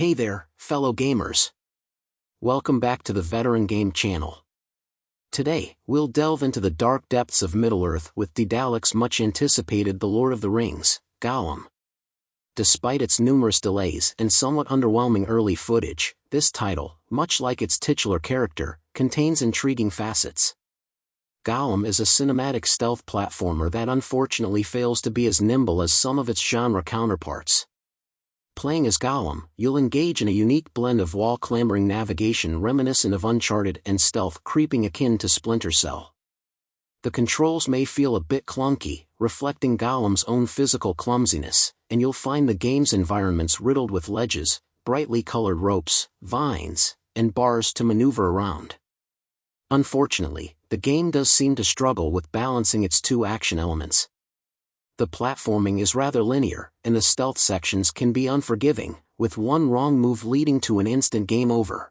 Hey there, fellow gamers. Welcome back to the Veteran Game channel. Today, we'll delve into the dark depths of Middle-earth with Daedalic's much-anticipated The Lord of the Rings, Gollum. Despite its numerous delays and somewhat underwhelming early footage, this title, much like its titular character, contains intriguing facets. Gollum is a cinematic stealth platformer that unfortunately fails to be as nimble as some of its genre counterparts. Playing as Gollum, you'll engage in a unique blend of wall-clambering navigation reminiscent of Uncharted and stealth creeping akin to Splinter Cell. The controls may feel a bit clunky, reflecting Gollum's own physical clumsiness, and you'll find the game's environments riddled with ledges, brightly colored ropes, vines, and bars to maneuver around. Unfortunately, the game does seem to struggle with balancing its two action elements. The platforming is rather linear, and the stealth sections can be unforgiving, with one wrong move leading to an instant game over.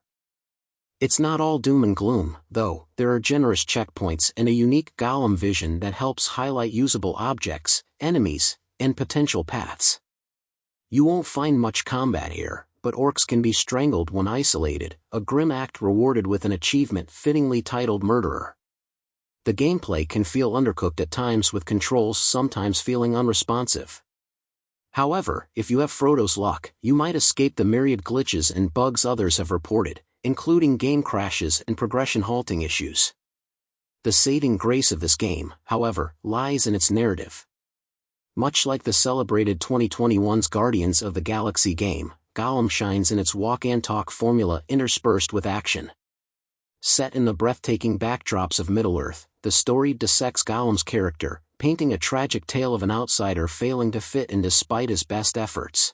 It's not all doom and gloom, though. There are generous checkpoints and a unique Gollum vision that helps highlight usable objects, enemies, and potential paths. You won't find much combat here, but orcs can be strangled when isolated, a grim act rewarded with an achievement fittingly titled Murderer. The gameplay can feel undercooked at times, with controls sometimes feeling unresponsive. However, if you have Frodo's luck, you might escape the myriad glitches and bugs others have reported, including game crashes and progression halting issues. The saving grace of this game, however, lies in its narrative. Much like the celebrated 2021's Guardians of the Galaxy game, Gollum shines in its walk-and-talk formula interspersed with action. Set in the breathtaking backdrops of Middle-earth, the story dissects Gollum's character, painting a tragic tale of an outsider failing to fit in despite his best efforts.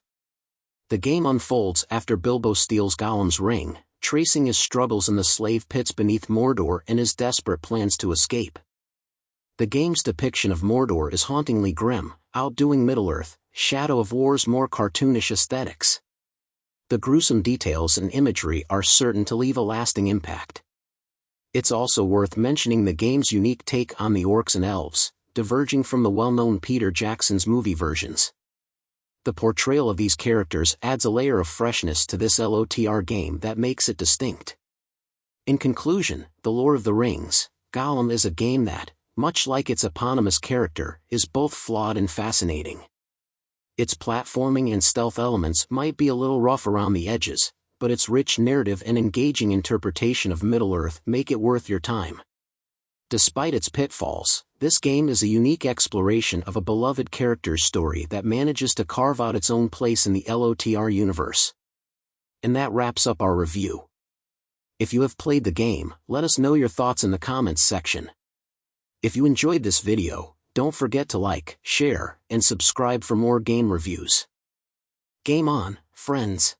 The game unfolds after Bilbo steals Gollum's ring, tracing his struggles in the slave pits beneath Mordor and his desperate plans to escape. The game's depiction of Mordor is hauntingly grim, outdoing Middle-earth, Shadow of War's more cartoonish aesthetics. The gruesome details and imagery are certain to leave a lasting impact. It's also worth mentioning the game's unique take on the orcs and elves, diverging from the well-known Peter Jackson's movie versions. The portrayal of these characters adds a layer of freshness to this LOTR game that makes it distinct. In conclusion, The Lord of the Rings, Gollum is a game that, much like its eponymous character, is both flawed and fascinating. Its platforming and stealth elements might be a little rough around the edges, but its rich narrative and engaging interpretation of Middle-earth make it worth your time. Despite its pitfalls, this game is a unique exploration of a beloved character's story that manages to carve out its own place in the LOTR universe. And that wraps up our review. If you have played the game, let us know your thoughts in the comments section. If you enjoyed this video, don't forget to like, share, and subscribe for more game reviews. Game on, friends.